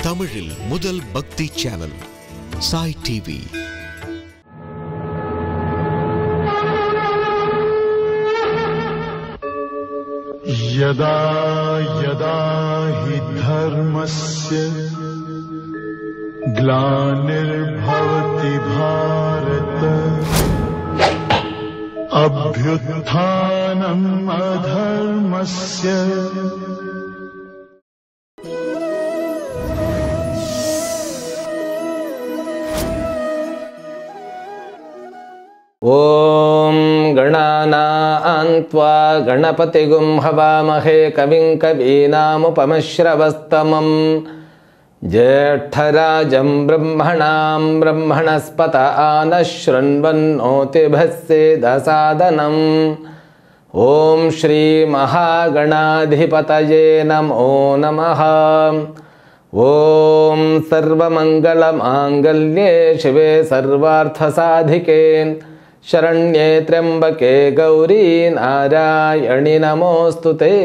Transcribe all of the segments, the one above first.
தமிழில் முதல் பக்தி சேனல் சாய் டிவி. यदा यदा हि धर्मस्य ग्लानिर्भवति भारत अभ्युत्थानम् अधर्मस्य ओम गणानां त्वा गणपतिगुं हवामहे कविं कवीनामुपमश्रवस्तमं ज्येष्ठराजं ब्रह्मणां ब्रह्मणस्पत आनः शृण्वन्नोतिभस्सेदसादनम् ओम श्री महागणाधिपतये नमो नमः। ओम सर्वमंगलमांगल्ये शिवे सर्वार्थसाधिके शरण्ये त्र्यंबके गौरी नारायणि नमोस्तुते।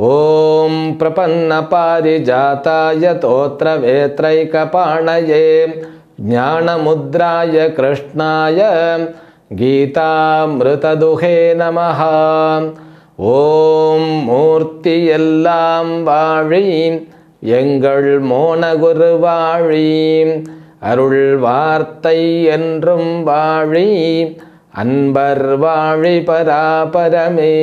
ओम प्रपन्नपारिजाताय तोत्रवेत्रैकपाणये ज्ञानमुद्राय कृष्णाय गीतामृतदुहे नमः। ओम मूर्ति एल्लाम वाळी எங்கள் மோனகுரு வாழி அருள் வார்த்தை என்றும் வாழி அன்பர் வாழி பராபரமே.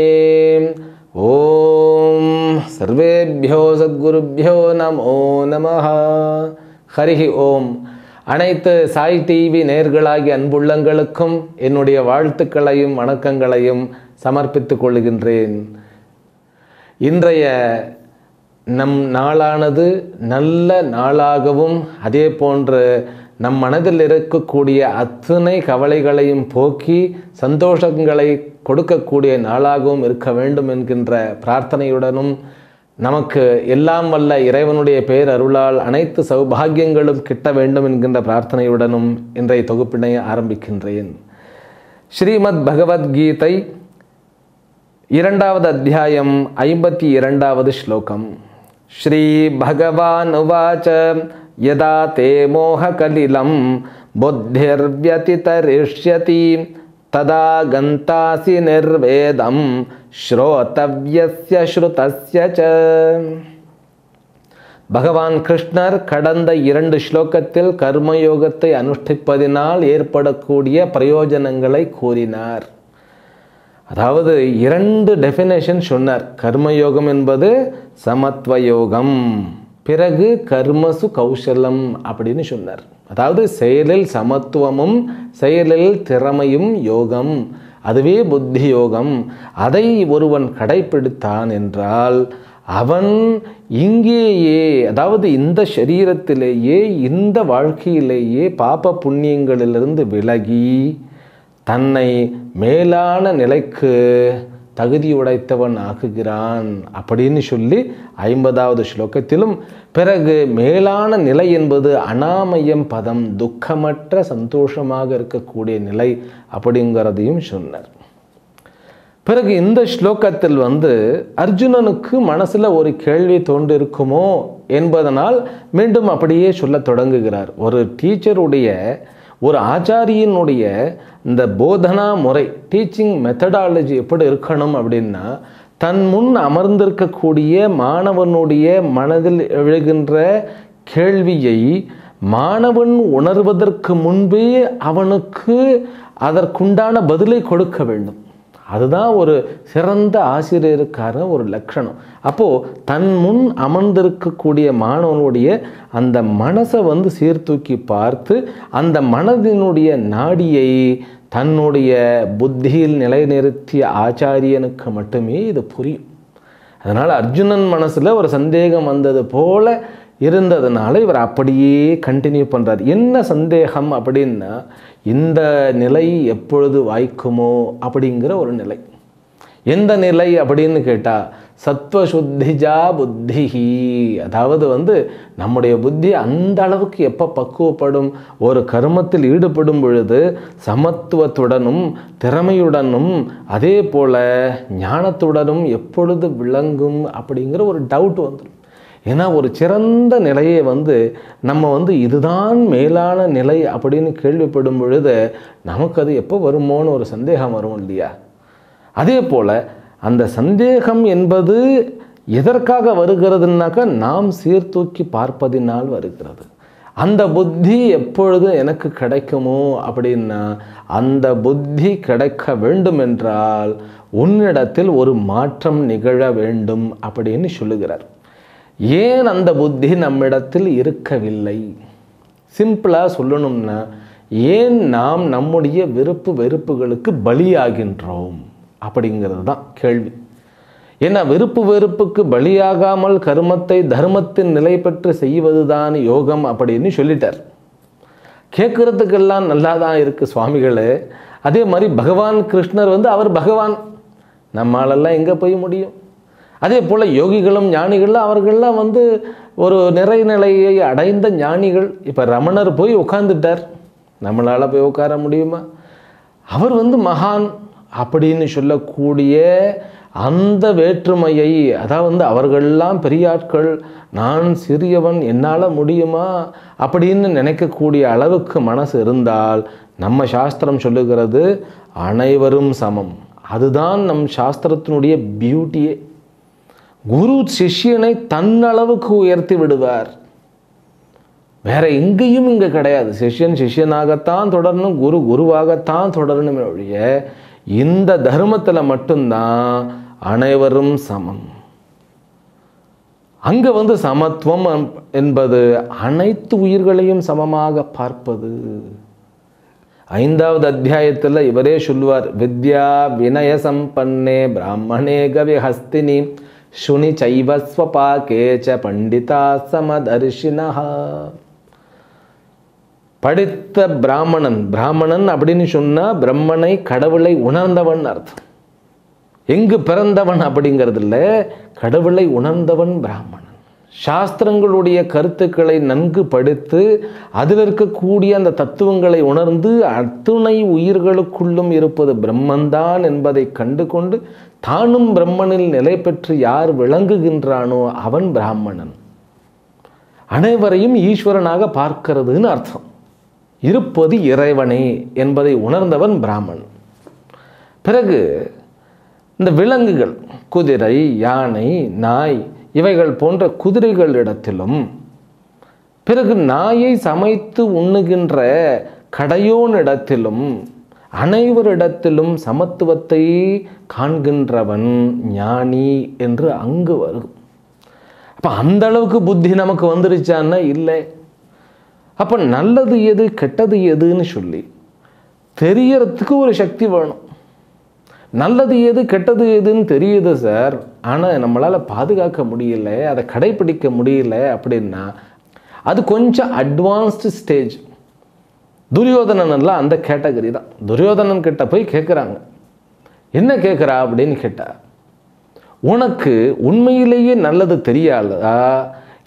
ஓம் சர்வேபியோ சத்குருபியோ நமோ நமஹ. ஹரிஹி ஓம். அனைத்து சாய் டிவி நேயர்களாகிய அன்புள்ளங்களுக்கும் என்னுடைய வாழ்த்துக்களையும் வணக்கங்களையும் சமர்ப்பித்துக் கொள்கின்றேன். இன்றைய நம் நாளானது நல்ல நாளாகவும் அதே போன்று நம் மனதில் இருக்கக்கூடிய அத்தனை கவலைகளையும் போக்கி சந்தோஷங்களை கொடுக்கக்கூடிய நாளாகவும் இருக்க வேண்டும் என்கின்ற பிரார்த்தனையுடனும் நமக்கு எல்லாம் வல்ல இறைவனுடைய பேரருளால் அனைத்து சௌபாகியங்களும் கிட்ட வேண்டும் என்கின்ற பிரார்த்தனையுடனும் இன்றைய தொகுப்பினை ஆரம்பிக்கின்றேன். ஸ்ரீமத் பகவத்கீதை 2வது அத்தியாயம் 52வது ஸ்லோகம். श्री भगवान उवाच यदा ते मोहकलिलं बुद्धिर्व्यतितरिष्यति तदा गन्तासि निर्वेदं श्रोतव्यस्य श्रुतस्य च. பகவான் கிருஷ்ணர் கடந்த 2 ஸ்லோகத்தில் கர்மயோகத்தை அனுஷ்டிப்பதினால் ஏற்படக்கூடிய பிரயோஜனங்களை கூறினார். அதாவது 2 டெஃபினேஷன் சொன்னார். கர்மயோகம் என்பது சமத்துவ யோகம், பிறகு கர்மசு கௌசலம் அப்படின்னு சொன்னார். அதாவது செயலில் சமத்துவமும் செயலில் திறமையும் யோகம், அதுவே புத்தி யோகம். அதை ஒருவன் கடைப்பிடித்தான் என்றால் அவன் இங்கேயே, அதாவது இந்த சரீரத்திலேயே இந்த வாழ்க்கையிலேயே பாப புண்ணியங்களிலிருந்து விலகி தன்னை மேலான நிலைக்கு தகுதியுடைத்தவன் ஆக்குகிறான் அப்படின்னு சொல்லி 50வது ஸ்லோகத்திலும், பிறகு மேலான நிலை என்பது அனாமயம் பதம், துக்கமற்ற சந்தோஷமாக இருக்கக்கூடிய நிலை அப்படிங்கிறதையும் சொன்னார். பிறகு இந்த ஸ்லோகத்தில் அர்ஜுனனுக்கு மனசுல ஒரு கேள்வி தோன்றிருக்குமோ என்பதனால் மீண்டும் அப்படியே சொல்ல தொடங்குகிறார். ஒரு டீச்சருடைய, ஒரு ஆச்சாரியனுடைய இந்த போதனா முறை, டீச்சிங் மெத்தடாலஜி எப்படி இருக்கணும் அப்படின்னா, தன் முன் அமர்ந்திருக்கக்கூடிய மாணவனுடைய மனதில் எழுகின்ற கேள்வியை மாணவன் உணர்வதற்கு முன்பே அவனுக்கு அதற்குண்டான பதிலை கொடுக்க வேண்டும். அதுதான் ஒரு சிறந்த ஆசிரியருக்கான ஒரு லட்சணம். அப்போது தன் முன் அமர்ந்திருக்கக்கூடிய மாணவனுடைய அந்த மனசை சீர்தூக்கி பார்த்து அந்த மனதினுடைய நாடியை தன்னுடைய புத்தியில் நிலைநிறுத்திய ஆச்சாரியனுக்கு மட்டுமே இது புரியும். அதனால் அர்ஜுனன் மனசில் ஒரு சந்தேகம் வந்தது போல இருந்ததுனால இவர் அப்படியே கண்டினியூ பண்ணுறார். என்ன சந்தேகம் அப்படின்னா, இந்த நிலை எப்பொழுது வாய்க்குமோ அப்படிங்கிற ஒரு நிலை. எந்த நிலை அப்படின்னு கேட்டால், சத்வசுத்திஜா புத்திஹி. அதாவது நம்முடைய புத்தி அந்த அளவுக்கு எப்போ பக்குவப்படும், ஒரு கர்மத்தில் ஈடுபடும் பொழுது சமத்துவத்துடனும் திறமையுடனும் அதே போல் ஞானத்துடனும் எப்பொழுது விளங்கும் அப்படிங்கிற ஒரு டவுட் வந்துடும். ஏன்னா ஒரு சிறந்த நிலையை நம்ம இதுதான் மேலான நிலை அப்படின்னு கேள்விப்படும் பொழுது நமக்கு அது எப்போ வருமோன்னு ஒரு சந்தேகம் வரும் இல்லையா? அதே போல் அந்த சந்தேகம் என்பது எதற்காக வருகிறதுனாக்கா நாம் சீர்தூக்கி பார்ப்பதினால் வருகிறது. அந்த புத்தி எப்பொழுது எனக்கு கிடைக்குமோ அப்படின்னா, அந்த புத்தி கிடைக்க வேண்டும் என்றால் உன்னிடத்தில் ஒரு மாற்றம் நிகழ வேண்டும் அப்படின்னு சொல்லுகிறார். ஏன் அந்த புத்தி நம்மிடத்தில் இருக்கவில்லை? சிம்பிளாக சொல்லணும்னா, ஏன் நாம் நம்முடைய விருப்பு வெறுப்புகளுக்கு பலியாகின்றோம் அப்படிங்கிறது தான் கேள்வி. ஏன்னா விருப்பு வெறுப்புக்கு பலியாகாமல் கர்மத்தை தர்மத்தின் நிலை பெற்று செய்வதுதான் யோகம் அப்படின்னு சொல்லிட்டார். கேட்கறதுக்கெல்லாம் நல்லா தான் இருக்குது சுவாமிகளே. அதே மாதிரி பகவான் கிருஷ்ணர் அவர் பகவான், நம்மளாலெல்லாம் எங்கே போய் முடியும்? அதே போல் யோகிகளும் ஞானிகளும் அவர்கள்லாம் ஒரு நிறைநிலையை அடைந்த ஞானிகள். இப்போ ரமணர் போய் உட்கார்ந்துட்டார், நம்மளால் போய் உட்கார முடியுமா? அவர் மகான் அப்படின்னு சொல்லக்கூடிய அந்த வேற்றுமையை, அதாவது அவர்களெல்லாம் பெரியாட்கள், நான் சிறியவன், என்னால் முடியுமா அப்படின்னு நினைக்கக்கூடிய அளவுக்கு மனசு இருந்தால் நம்ம சாஸ்திரம் சொல்லுகிறது அனைவரும் சமம். அதுதான் நம் சாஸ்திரத்தினுடைய பியூட்டியே. குரு சிஷ்யனை தன்னளவுக்கு உயர்த்தி விடுவார். வேற எங்கேயும் இங்கே கிடையாது. சிஷ்யன் சிஷ்யனாகத்தான் தொடரணும், குரு குருவாகத்தான் தொடரணும் ஒழிய இந்த தர்மத்தில் மட்டும்தான் அனைவரும் சமம். அங்கே சமத்துவம் என்பது அனைத்து உயிர்களையும் சமமாக பார்ப்பது. 5வது அத்தியாயத்தில் இவரே சொல்லுவார், வித்யா வினய சம்பன்னே பிராமணே கவிஹஸ்தினி சுனி சைவஸ்வபாகேச்ச பண்டிதா சமதர்ஷினஹா. படித்த பிராமணன், பிராமணன் அப்படின்னு சொன்னால் பிரம்மனை கடவுளை உணர்ந்தவன் அர்த்தம். எங்கு பிறந்தவன் அப்படிங்கிறது இல்லை, கடவுளை உணர்ந்தவன் பிராமணன். சாஸ்திரங்களுடைய கருத்துக்களை நன்கு படித்து அதில் இருக்கக்கூடிய அந்த தத்துவங்களை உணர்ந்து அத்துணை உயிர்களுக்குள்ளும் இருப்பது பிரம்மன்தான் என்பதை கண்டு கொண்டு தானும் பிரம்மனில் நிலை பெற்று யார் விளங்குகின்றானோ அவன் பிராமணன். அனைவரையும் ஈஸ்வரனாக பார்க்கிறதுன்னு அர்த்தம். இருப்பது இறைவனே என்பதை உணர்ந்தவன் பிராமணன். பிறகு இந்த விலங்குகள், குதிரை, யானை, நாய், இவைகள் போன்ற குதிரைகளிடத்திலும், பிறகு நாயை சமைத்து உண்ணுகின்ற கடையோனிடத்திலும், அனைவரிடத்திலும் சமத்துவத்தை காண்கின்றவன் ஞானி என்று அங்கு வரும். அப்போ அந்த அளவுக்கு புத்தி நமக்கு வந்துருச்சான்னா இல்லை. அப்போ நல்லது எது கெட்டது எதுன்னு சொல்லி தெரியறதுக்கு ஒரு சக்தி வேணும். நல்லது எது கெட்டது எதுன்னு தெரியுது சார், ஆனால் நம்மளால் பாதுகாக்க முடியல, அதை கடைப்பிடிக்க முடியல அப்படின்னா அது கொஞ்சம் அட்வான்ஸ்டு ஸ்டேஜ். துரியோதனன்லாம் அந்த கேட்டகரி தான். துரியோதனன் கிட்ட போய் கேட்குறாங்க, என்ன கேட்குறா அப்படின்னு கேட்டா, உனக்கு உண்மையிலேயே நல்லது தெரியாதா,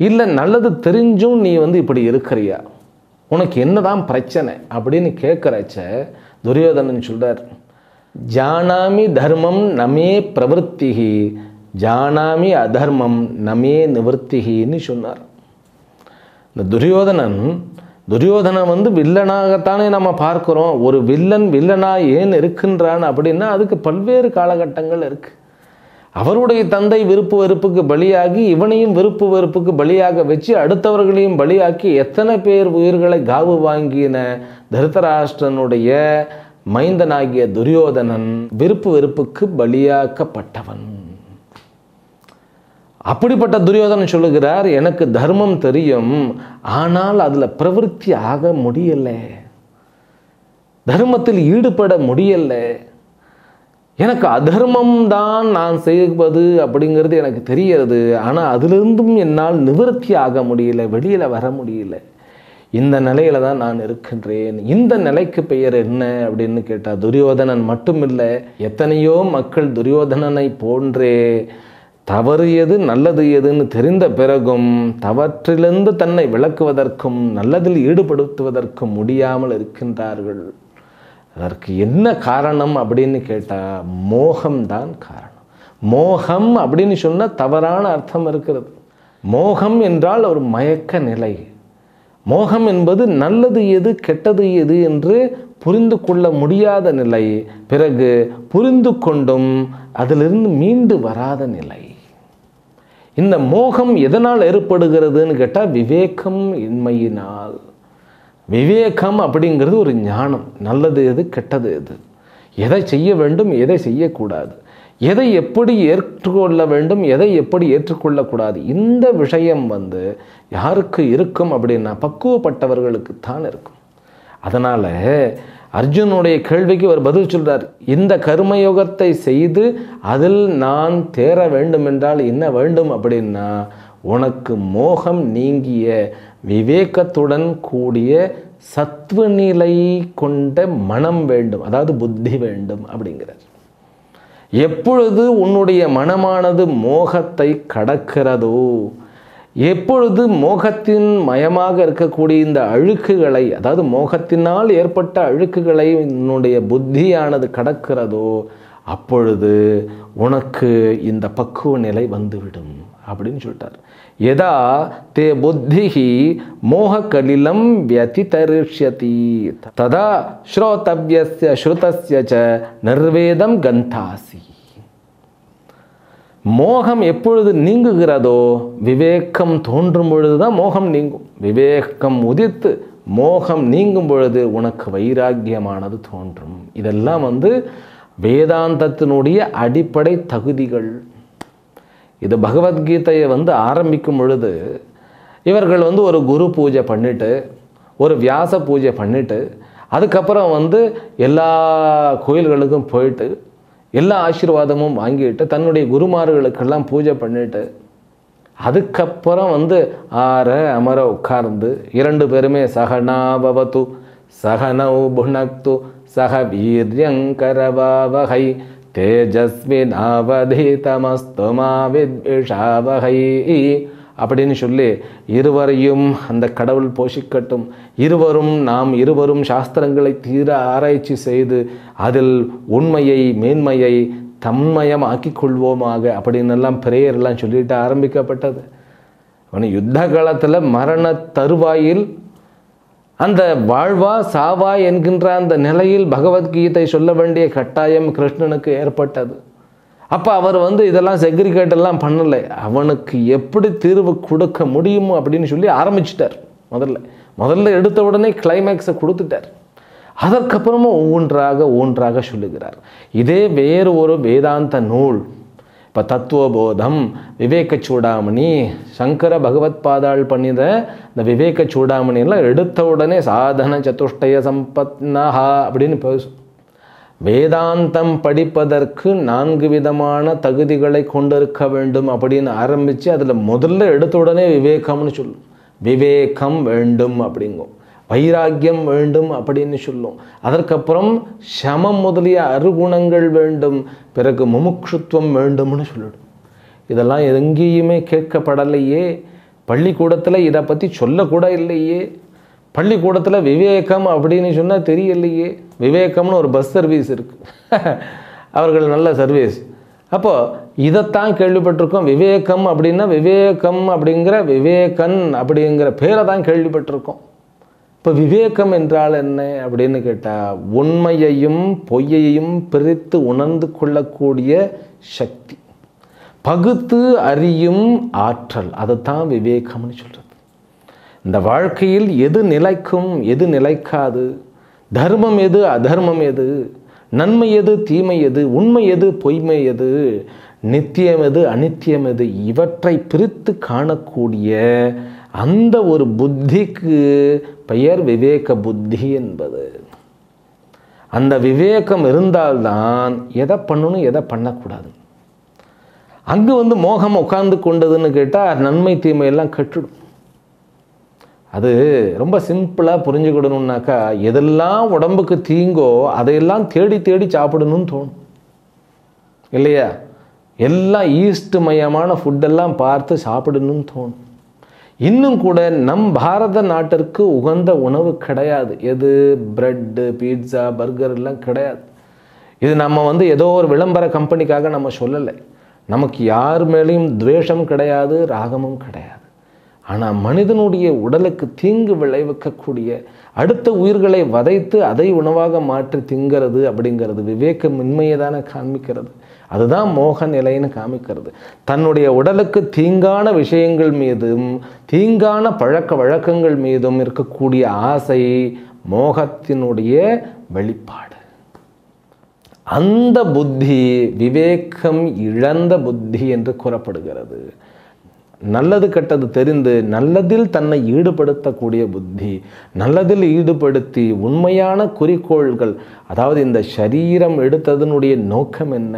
இல்லை நல்லது தெரிஞ்சும் நீ இப்படி இருக்கிறியா, உனக்கு என்னதான் பிரச்சனை அப்படின்னு கேட்குறச்ச துரியோதனன் சொல்றார், ஜானாமி தர்மம் நமே பிரவருத்திகி ஜானாமி அதர்மம் நமே நிவர்த்திகின்னு சொன்னார். இந்த துரியோதனன் வில்லனாகத்தானே நம்ம பார்க்குறோம். ஒரு வில்லனா ஏன் இருக்கின்றான் அப்படின்னா அதுக்கு பல்வேறு காலகட்டங்கள் இருக்கு. அவருடைய தந்தை விருப்பு வெறுப்புக்கு பலியாகி இவனையும் விருப்பு வெறுப்புக்கு பலியாக வச்சு அடுத்தவர்களையும் பலியாக்கி எத்தனை பேர் உயிர்களை காவு வாங்கின திருதராஷ்டிரனுடைய மைந்தனாகிய துரியோதனன் விருப்பு வெறுப்புக்கு பலியாக்கப்பட்டவன். அப்படிப்பட்ட துரியோதனன் சொல்லுகிறார், எனக்கு தர்மம் தெரியும், ஆனால் அதில் பிரவருத்தி ஆக முடியலை, தர்மத்தில் ஈடுபட முடியலை, எனக்கு அதர்மம் தான் நான் செய்வது அப்படிங்கிறது எனக்கு தெரிகிறது, ஆனால் அதிலிருந்தும் என்னால் நிவர்த்தி ஆக முடியல, வெளியில் வர முடியல. இந்த நிலையில தான் நான் இருக்கின்றேன். இந்த நிலைக்கு பெயர் என்ன அப்படின்னு கேட்டால், துரியோதனன் மட்டும் இல்லை, எத்தனையோ மக்கள் துரியோதனனை போன்றே தவறு எது நல்லது எதுன்னு தெரிந்த பிறகும் தவற்றிலிருந்து தன்னை விளக்குவதற்கும் நல்லதில் ஈடுபடுத்துவதற்கும் முடியாமல் இருக்கின்றார்கள். அதற்கு என்ன காரணம் அப்படின்னு கேட்டால், மோகம்தான் காரணம். மோகம் அப்படின்னு சொன்னால் தவறான அர்த்தம் இருக்கிறது. மோகம் என்றால் ஒரு மயக்க நிலை. மோகம் என்பது நல்லது எது கெட்டது எது என்று புரிந்து கொள்ள முடியாத நிலை, பிறகு புரிந்து கொண்டும் அதிலிருந்து மீண்டு வராத நிலை. இந்த மோகம் எதனால் ஏற்படுகிறதுன்னு கேட்டால் விவேகம் இன்மையினால். விவேகம் அப்படிங்கிறது ஒரு ஞானம். நல்லது எது கெட்டது எது, எதை செய்ய வேண்டும் எதை செய்யக்கூடாது, எதை எப்படி ஏற்றுக்கொள்ள வேண்டும் எதை எப்படி ஏற்றுக்கொள்ளக்கூடாது, இந்த விஷயம் யாருக்கு இருக்கும் அப்படின்னா பக்குவப்பட்டவர்களுக்கு தான் இருக்கும். அதனால் அர்ஜுனுடைய கேள்விக்கு அவர் பதில் சொல்கிறார். இந்த கர்மயோகத்தை செய்து அதில் நான் தேர வேண்டும் என்றால் என்ன வேண்டும் அப்படின்னா, உனக்கு மோகம் நீங்கிய விவேகத்துடன் கூடிய சத்துவநிலை கொண்ட மனம் வேண்டும், அதாவது புத்தி வேண்டும் அப்படிங்கிறார். எப்பொழுது உன்னுடைய மனமானது மோகத்தை கடக்கிறதோ, எப்பொழுது மோகத்தின் மயமாக இருக்கக்கூடிய இந்த அழுக்குகளை, அதாவது மோகத்தினால் ஏற்பட்ட அழுக்குகளை உன்னுடைய புத்தியானது கடக்கிறதோ, அப்பொழுது உனக்கு இந்த பக்குவ நிலை வந்துவிடும் அப்படின்னு சொல்லிட்டார். யதா தே புத்திஹி மோக கலிலம் வியதிதரிஷ்யதி ததா ஸ்ரோதவ்யஸ்ய ஸ்ருதஸ்ய ச நிர்வேதம் கந்தாசி. மோகம் எப்பொழுது நீங்குகிறதோ, விவேகம் தோன்றும் பொழுது தான் மோகம் நீங்கும். விவேகம் உதித்து மோகம் நீங்கும் பொழுது உனக்கு வைராக்கியமானது தோன்றும். இதெல்லாம் வேதாந்தத்தினுடைய அடிப்படை தகுதிகள். இது பகவத்கீதையை ஆரம்பிக்கும் பொழுது இவர்கள் ஒரு குரு பூஜை பண்ணிட்டு, ஒரு வியாச பூஜை பண்ணிட்டு, அதுக்கப்புறம் எல்லா கோயில்களுக்கும் போயிட்டு எல்லா ஆசீர்வாதமும் வாங்கிட்டு தன்னுடைய குருமார்களுக்கெல்லாம் பூஜை பண்ணிட்டு, அதுக்கப்புறம் ஆற அமர உட்கார்ந்து 2 பேருமே சகனாபவது சகனௌ புனக்து சக வீரியங்கரவாவகை தேஜஸ்வினாவதீதமஸ்து மா வித்விஷாவகை அப்படின்னு சொல்லி இருவரையும் அந்த கடவுள் போஷிக்கட்டும், நாம் இருவரும் சாஸ்திரங்களை தீர ஆராய்ச்சி செய்து அதில் உண்மையை மேன்மையை தன்மயமாக்கிக் கொள்வோமாக அப்படின்னு எல்லாம் பிரேயர்லாம் சொல்லிட்டு ஆரம்பிக்கப்பட்டது. யுத்த காலத்தில் மரண தருவாயில் அந்த வாழ்வா சாவா என்கின்ற அந்த நிலையில் பகவத்கீதை சொல்ல வேண்டிய கட்டாயம் கிருஷ்ணனுக்கு ஏற்பட்டது. அப்போ அவர் இதெல்லாம் செக்ரிகேட் எல்லாம் பண்ணலை, அவனுக்கு எப்படி தீர்வு கொடுக்க முடியுமோ அப்படின்னு சொல்லி ஆரம்பிச்சிட்டார். முதல்ல எடுத்த உடனே கிளைமேக்ஸை கொடுத்துட்டார். அதற்கப்புறமும் ஒவ்வொன்றாக சொல்லுகிறார். இதே வேறு ஒரு வேதாந்த நூல், இப்போ தத்துவபோதம், விவேக சூடாமணி, சங்கர பகவத் பாதாள் பண்ணித இந்த விவேக சூடாமணியெல்லாம் எடுத்த உடனே சாதன சதுஷ்டய சம்பத்னஹா அப்படின்னு பேசும். வேதாந்தம் படிப்பதற்கு 4 விதமான தகுதிகளை கொண்டிருக்க வேண்டும் அப்படின்னு ஆரம்பித்து அதில் முதல்ல எடுத்த உடனே விவேகம்னு சொல்லும். விவேகம் வேண்டும் அப்படிங்கும், வைராக்கியம் வேண்டும் அப்படின்னு சொல்லும். அதற்கப்புறம் சமம் முதலிய அருகுணங்கள் வேண்டும், பிறகு முமுட்சுத்துவம் வேண்டும்னு சொல்லிடும். இதெல்லாம் எங்கேயுமே கேட்கப்படலையே, பள்ளிக்கூடத்தில் இதை பற்றி சொல்லக்கூட இல்லையே. பள்ளிக்கூடத்தில் விவேகம் அப்படின்னு சொன்னால் தெரியலையே. விவேகம்னு ஒரு பஸ் சர்வீஸ் இருக்குது, அவர்கள் நல்ல சர்வீஸ். அப்போது இதைத்தான் கேள்விப்பட்டிருக்கோம். விவேகம் அப்படின்னா விவேகம் அப்படிங்கிற விவேகன் அப்படிங்கிற பேரை தான் கேள்விப்பட்டிருக்கோம். இப்போ விவேகம் என்றால் என்ன அப்படின்னு கேட்டால், உண்மையையும் பொய்யையும் பிரித்து உணர்ந்து கொள்ளக்கூடிய சக்தி, பகுத்து அறியும் ஆற்றல், அதைத்தான் விவேகம்னு சொல்கிறது. இந்த வாழ்க்கையில் எது நிலைக்கும் எது நிலைக்காது, தர்மம் எது அதர்மம் எது, நன்மை எது தீமை எது, உண்மை எது பொய்மை எது, நித்தியம் எது அனித்தியம் எது, இவற்றை பிரித்து காணக்கூடிய அந்த ஒரு புத்திக்கு பெயர் விவேக புத்தி என்பது. அந்த விவேகம் இருந்தால்தான் எதை பண்ணணும் எதை பண்ணக்கூடாது. அங்கு மோகம் உட்கார்ந்து கொண்டதுன்னு கேட்டால் நன்மை தீமையெல்லாம் கெட்டுடும். அது ரொம்ப சிம்பிளாக புரிஞ்சுக்கிடணுன்னாக்கா, எதெல்லாம் உடம்புக்கு தீங்கோ அதையெல்லாம் தேடி தேடி சாப்பிடணும்னு தோணும் இல்லையா? எல்லாம் ஈஸ்ட் மயமான ஃபுட்டெல்லாம் பார்த்து சாப்பிடணும்னு தோணும். இன்னும் கூட நம் பாரத நாட்டிற்கு உகந்த உணவு கிடையாது. எது? பிரெட்டு, பீட்சா, பர்கர் எல்லாம் கிடையாது. இது நம்ம ஏதோ ஒரு விளம்பர கம்பெனிக்காக நம்ம சொல்லலை. நமக்கு யார் மேலேயும் துவேஷம் கிடையாது, ராகமும் கிடையாது. ஆனால் மனிதனுடைய உடலுக்கு தீங்கு விளைவிக்கக்கூடிய அடுத்த உயிர்களை வதைத்து அதை உணவாக மாற்றி திங்கிறது அப்படிங்கிறது விவேகமின்மையை தானே காண்பிக்கிறது. அதுதான் மோக நிலைன்னு காமிக்கிறது. தன்னுடைய உடலுக்கு தீங்கான விஷயங்கள் மீதும் தீங்கான பழக்க வழக்கங்கள் மீதும் இருக்கக்கூடிய ஆசை மோகத்தினுடைய வெளிப்பாடு. அந்த புத்தி விவேகம் இழந்த புத்தி என்று கூறப்படுகிறது. நல்லது கெட்டது தெரிந்து நல்லதில் தன்னை ஈடுபடுத்தக்கூடிய புத்தி, நல்லதில் ஈடுபடுத்தி உண்மையான குறிக்கோள்கள், அதாவது இந்த சரீரம் எடுத்ததனுடைய நோக்கம் என்ன?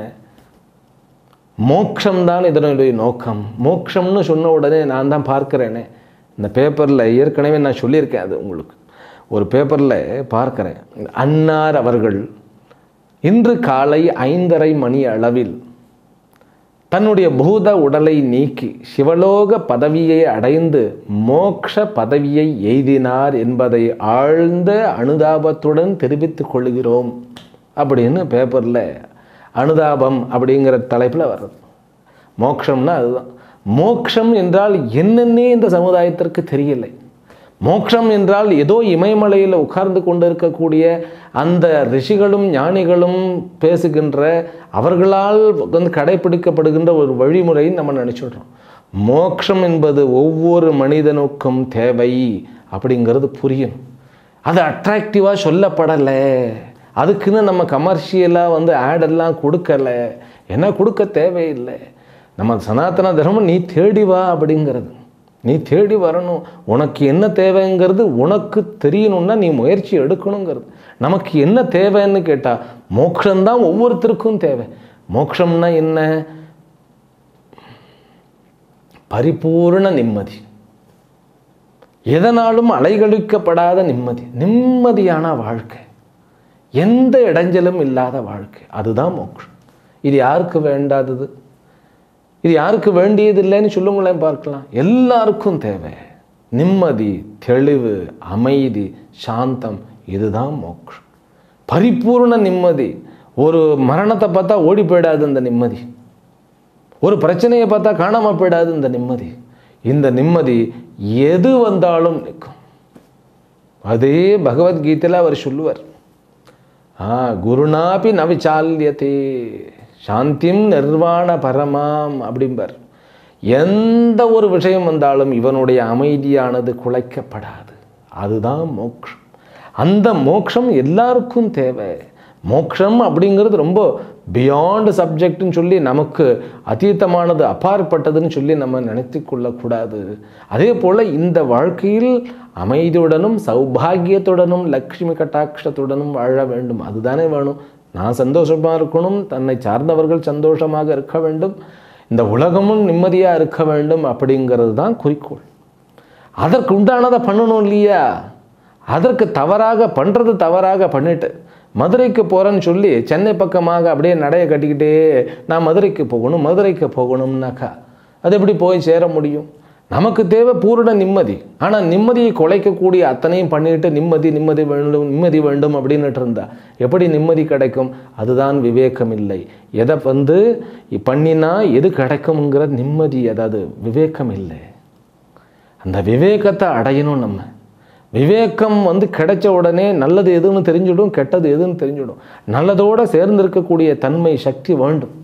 மோட்சம்தான் இதனுடைய நோக்கம். மோட்சம்னு சொன்ன உடனே நான் தான் பார்க்கிறேனே, இந்த பேப்பரில் ஏற்கனவே நான் சொல்லியிருக்கேன், அது உங்களுக்கு ஒரு பேப்பரில் பார்க்கிறேன். அன்னார் அவர்கள் இன்று காலை 5:30 மணி அளவில் தன்னுடைய பூத உடலை நீக்கி சிவலோக பதவியை அடைந்து மோக்ஷ பதவியை எய்தினார் என்பதை ஆழ்ந்த அனுதாபத்துடன் தெரிவித்துக் கொள்கிறோம் அப்படின்னு பேப்பரில் அனுதாபம் அப்படிங்கிற தலைப்பில் வர்றது. மோக்ஷம்னா அதுதான். மோக்ஷம் என்றால் என்னன்னே இந்த சமுதாயத்திற்கு தெரியலை. மோக்ஷம் என்றால் ஏதோ இமயமலையில் உட்கார்ந்து கொண்டு இருக்கக்கூடிய அந்த ரிஷிகளும் ஞானிகளும் பேசுகின்ற, அவர்களால் வந்து கடைபிடிக்கப்படுகின்ற ஒரு வழிமுறையை நம்ம நினச்சிடுறோம். மோக்ஷம் என்பது ஒவ்வொரு மனிதனுக்கும் தேவை அப்படிங்கிறது புரியும். அது அட்ராக்டிவாக சொல்லப்படலை. அதுக்குன்னு நம்ம கமர்ஷியலாக வந்து ஆடெல்லாம் கொடுக்கலை. ஏன்னா கொடுக்க தேவையில்லை. நம்ம சனாதன தர்மம் நீ தேடி வா அப்படிங்கிறது. நீ தேடி வரணும். உனக்கு என்ன தேவைங்கிறது உனக்கு தெரியணும்னா நீ முயற்சி எடுக்கணுங்கிறது. நமக்கு என்ன தேவைன்னு கேட்டால் மோட்சம்தான் ஒவ்வொருத்தருக்கும் தேவை. மோட்சம்னா என்ன? பரிபூர்ண நிம்மதி, எதனாலும் அலைகழிக்கப்படாத நிம்மதி, நிம்மதியான வாழ்க்கை, எந்த இடைஞ்சலும் இல்லாத வாழ்க்கை, அதுதான் மோட்சம். இது யாருக்கு வேண்டாதது? இது யாருக்கு வேண்டியதில்லைன்னு சொல்லுங்களேன் பார்க்கலாம். எல்லாருக்கும் தேவை நிம்மதி, தெளிவு, அமைதி, சாந்தம். இதுதான் மோட்சம், பரிபூர்ண நிம்மதி. ஒரு மரணத்தை பார்த்தா ஓடி போயிடாது இந்த நிம்மதி. ஒரு பிரச்சனையை பார்த்தா காணாமல் போயிடாது இந்த நிம்மதி. இந்த நிம்மதி எது வந்தாலும் நிற்கும். அதே பகவத்கீதையில் அவர் சொல்லுவார், குருநாபி நவிச்சால்யதே சாந்திம் நிர்வாண பரமாம் அப்படிம்பார். எந்த ஒரு விஷயம் வந்தாலும் இவனுடைய அமைதியானது குலைக்கப்படாது. அதுதான் மோட்சம். அந்த மோட்சம் எல்லாருக்கும் தேவை. மோட்சம் அப்படிங்கிறது ரொம்ப பியாண்ட் சப்ஜெக்ட்னு சொல்லி நமக்கு அதீதமானது, அப்பாற்பட்டதுன்னு சொல்லி நம்ம நினைத்து கொள்ளக்கூடாது. அதே போல் இந்த வாழ்க்கையில் அமைதியுடனும் சௌபாகியத்துடனும் லக்ஷ்மி கட்டாட்சத்துடனும் வாழ வேண்டும். அதுதானே வேணும். நான் சந்தோஷமாக இருக்கணும், தன்னை சார்ந்தவர்கள் சந்தோஷமாக இருக்க வேண்டும், இந்த உலகமும் நிம்மதியாக இருக்க வேண்டும் அப்படிங்கிறது தான் குறிக்கோள். அதற்கு உண்டானதை பண்ணணும் இல்லையா? அதற்கு தவறாக பண்ணிட்டு மதுரைக்கு போகிறேன்னு சொல்லி சென்னை பக்கமாக அப்படியே நடைய கட்டிக்கிட்டே நான் மதுரைக்கு போகணும்னாக்கா அது எப்படி போய் சேர முடியும்? நமக்கு தேவை பூரண நிம்மதி. ஆனால் நிம்மதியை குலைக்கக்கூடிய அத்தனையும் பண்ணிட்டு நிம்மதி வேண்டும் அப்படின்னுட்டு இருந்தா எப்படி நிம்மதி கிடைக்கும்? அதுதான் விவேகம் இல்லை. எதை வந்து பண்ணினா எது கிடைக்கும்ங்கிற நிம்மதி, அதாவது விவேகம் இல்லை. அந்த விவேகத்தை அடையணும். நம்ம விவேகம் வந்து கிடைச்ச உடனே நல்லது எதுன்னு தெரிஞ்சிடும், கெட்டது எதுன்னு தெரிஞ்சிடும். நல்லதோடு சேர்ந்திருக்கக்கூடிய தன்மை, சக்தி வேண்டும்.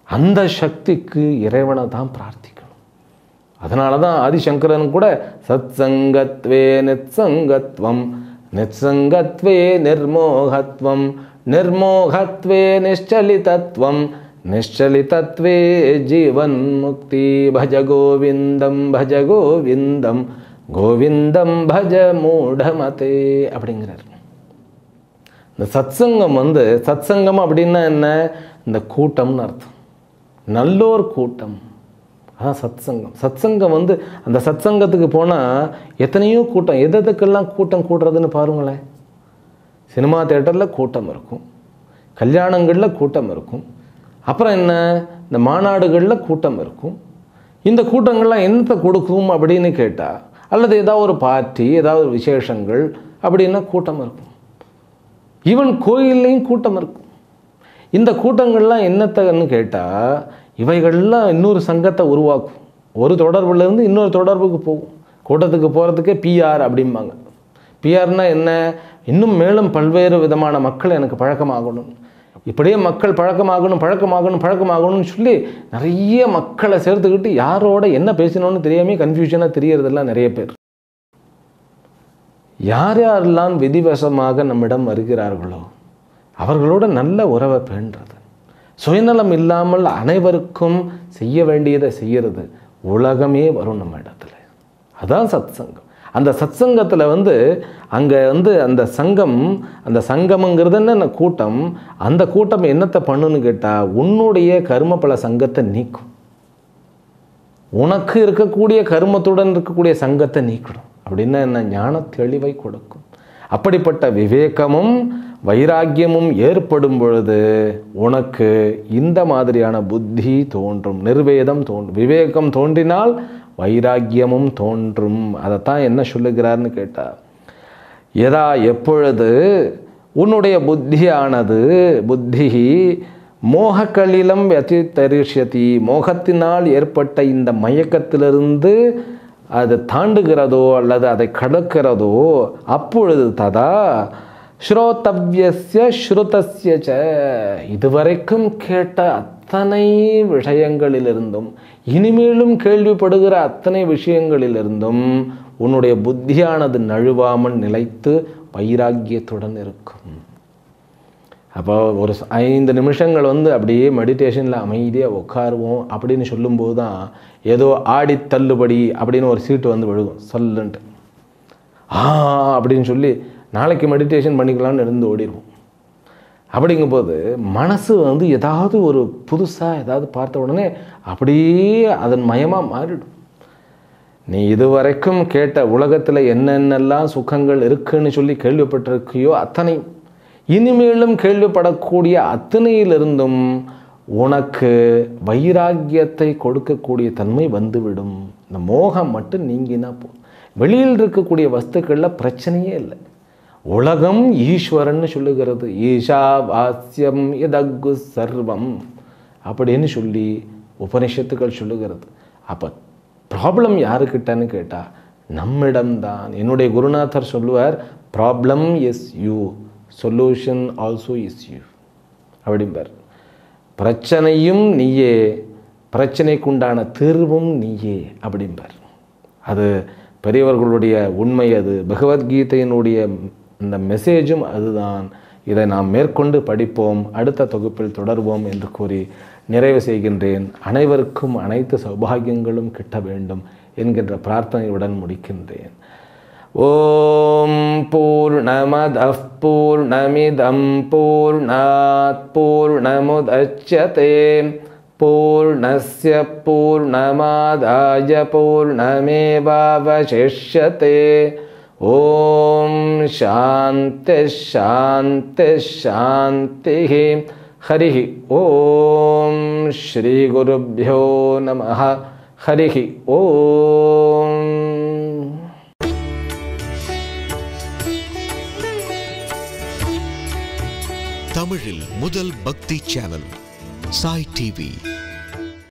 அந்த சக்திக்கு இறைவனை தான் பிரார்த்திக்கணும். அதனால தான் ஆதிசங்கரன் கூட சத்சங்கத்வே நித்சங்கத்வம், நித்சங்கத்வே நிர்மோகத்வம், நிர்மோகத்வே நிஷ்சலிதத்வம், நிஷ்சலிதத்வே ஜீவன் முக்தி, பஜ கோவிந்தம் கோவிந்தம் பஜ மூடமதே அப்படிங்கிறார். இந்த சத்சங்கம் அப்படின்னா என்ன? இந்த கூட்டம்னு அர்த்தம். நல்லோர் கூட்டம், அதான் சத்சங்கம். அந்த சத்சங்கத்துக்கு போனால் எத்தனையோ கூட்டம், எதுக்கெல்லாம் கூட்டம் கூடுறதுன்னு பாருங்களேன். சினிமா தியேட்டரில் கூட்டம் இருக்கும், கல்யாணங்களில் கூட்டம் இருக்கும், அப்புறம் என்ன இந்த மாநாடுகளில் கூட்டம் இருக்கும். இந்த கூட்டங்கள்லாம் என்னத்தை கொடுக்கும் அப்படின்னு கேட்டால், அல்லது ஏதாவது ஒரு பார்ட்டி, ஏதாவது விசேஷங்கள் அப்படின்னா கூட்டம் இருக்கும். ஈவன் கோயில்லையும் கூட்டம் இருக்கும். இந்த கூட்டங்கள்லாம் என்னத்தன்னு கேட்டால், இவைகள்லாம் இன்னொரு சங்கத்தை உருவாக்கும். ஒரு தொடர்புலேருந்து இன்னொரு தொடர்புக்கு போகும். கூட்டத்துக்கு போகிறதுக்கே பிஆர் அப்படிம்பாங்க. பிஆர்னால் என்ன? இன்னும் மேலும் பல்வேறு விதமான மக்கள் எனக்கு பழக்கமாகணும், இப்படியே மக்கள் பழக்கமாகணும்னு சொல்லி நிறைய மக்களை சேர்த்துக்கிட்டு யாரோட என்ன பேசணும்னு தெரியாமல் கன்ஃபியூஷனாக தெரியறதெல்லாம் நிறைய பேர். யார் யாரெல்லாம் விதிவசமாக நம்மிடம் வருகிறார்களோ அவர்களோட நல்ல உறவை பேணுறது, சுயநலம் இல்லாமல் அனைவருக்கும் செய்ய வேண்டியதை செய்கிறது, உலகமே வரும் நம்ம இடத்துல. அதுதான் சத்சங்கம். அந்த சத்சங்கத்தில் அங்கே அந்த சங்கமங்கிறது என்ன கூட்டம், அந்த கூட்டம் என்னத்தை பண்ணுன்னு கேட்டால் உன்னுடைய கர்ம பல சங்கத்தை நீக்கும். உனக்கு இருக்கக்கூடிய கர்மத்துடன் இருக்கக்கூடிய சங்கத்தை நீக்கணும். அப்படின்னா என்ன? ஞான தெளிவை கொடுக்கும். அப்படிப்பட்ட விவேகமும் வைராக்கியமும் ஏற்படும் பொழுது உனக்கு இந்த மாதிரியான புத்தி தோன்றும், நிர்வேதம் தோன்றும். விவேகம் தோன்றினால் வைராக்கியமும் தோன்றும். அதைத்தான் என்ன சொல்லுகிறார்னு கேட்டால், எப்பொழுது உன்னுடைய புத்தி மோகக்கலிலம் வசித்தரிஷ்யதி, மோகத்தினால் ஏற்பட்ட இந்த மயக்கத்திலிருந்து அது தாண்டுகிறதோ அல்லது அதை கடக்கிறதோ, அப்பொழுது ததா ஸ்ரோதவ்யஸ்ய ஸ்ருதஸ்ய ச, இதுவரைக்கும் கேட்ட அத்தனை விஷயங்களிலிருந்தும் இனிமேலும் கேள்விப்படுகிற அத்தனை விஷயங்களிலிருந்தும் உன்னுடைய புத்தியானது நழுவாமல் நிலைத்து வைராக்கியத்துடன் இருக்கும். அப்போ ஒரு 5 நிமிஷங்கள் அப்படியே மெடிடேஷனில் அமைதியாக உட்காருவோம் அப்படின்னு சொல்லும்போது தான் ஏதோ ஆடி தள்ளுபடி அப்படின்னு ஒரு சீட்டு விழுகும் சொல்லுன்ட்டு. அப்படின்னு சொல்லி நாளைக்கு மெடிடேஷன் பண்ணிக்கலாம்னு இருந்து ஓடிடுவோம். அப்படிங்கும்போது மனசு ஏதாவது ஒரு புதுசாக ஏதாவது பார்த்த உடனே அப்படியே அதன் மயமாக மாறிடும். நீ இதுவரைக்கும் கேட்ட உலகத்தில் என்னென்னலாம் சுகங்கள் இருக்குன்னு சொல்லி கேள்விப்பட்டிருக்கியோ அத்தனை, இனிமேலும் கேள்விப்படக்கூடிய அத்தனையிலிருந்தும் உனக்கு வைராக்கியத்தை கொடுக்கக்கூடிய தன்மை வந்துவிடும். இந்த மோகம் மட்டும் நீங்கினா போதும். வெளியில் இருக்கக்கூடிய வஸ்துக்களில் பிரச்சனையே இல்லை. உலகம் ஈஸ்வரன் சொல்லுகிறது. ஈஷா வாஸ்யம் இதகு சர்வம் அப்படின்னு சொல்லி உபனிஷத்துக்கள் சொல்லுகிறது. அப்போ ப்ராப்ளம் யாருக்கிட்டன்னு கேட்டால் நம்மிடம்தான். என்னுடைய குருநாதர் சொல்லுவார், problem is you, solution also is you அப்படிம்பார். பிரச்சனையும் நீயே, பிரச்சனைக்குண்டான தீர்வும் நீயே அப்படிம்பார். அது பெரியவர்களுடைய உண்மை. அது பகவத்கீதையினுடைய இந்த மெசேஜும் அதுதான். இதை நாம் மேற்கொண்டு படிப்போம், அடுத்த தொகுப்பில் தொடர்வோம் என்று கூறி நிறைவு செய்கின்றேன். அனைவருக்கும் அனைத்து சௌபாகியங்களும் கிட்ட வேண்டும் என்கின்ற பிரார்த்தனையுடன் முடிக்கின்றேன். ஓம் பூர்ணமதః பூர்ணமிதம் பூர்ணாத் பூர்ணமுதச்யதே பூர்ணஸ்ய பூர்ணமாதாய பூர்ணமேவாவசிஷ்யதே. ஓம் சாந்தி சாந்தி சாந்தி. ஹரி ஓம். ஸ்ரீ குருப்யோ நமः. ஹரி ஓம். தமிழில் முதல் பக்தி சேனல் சாய் டிவி.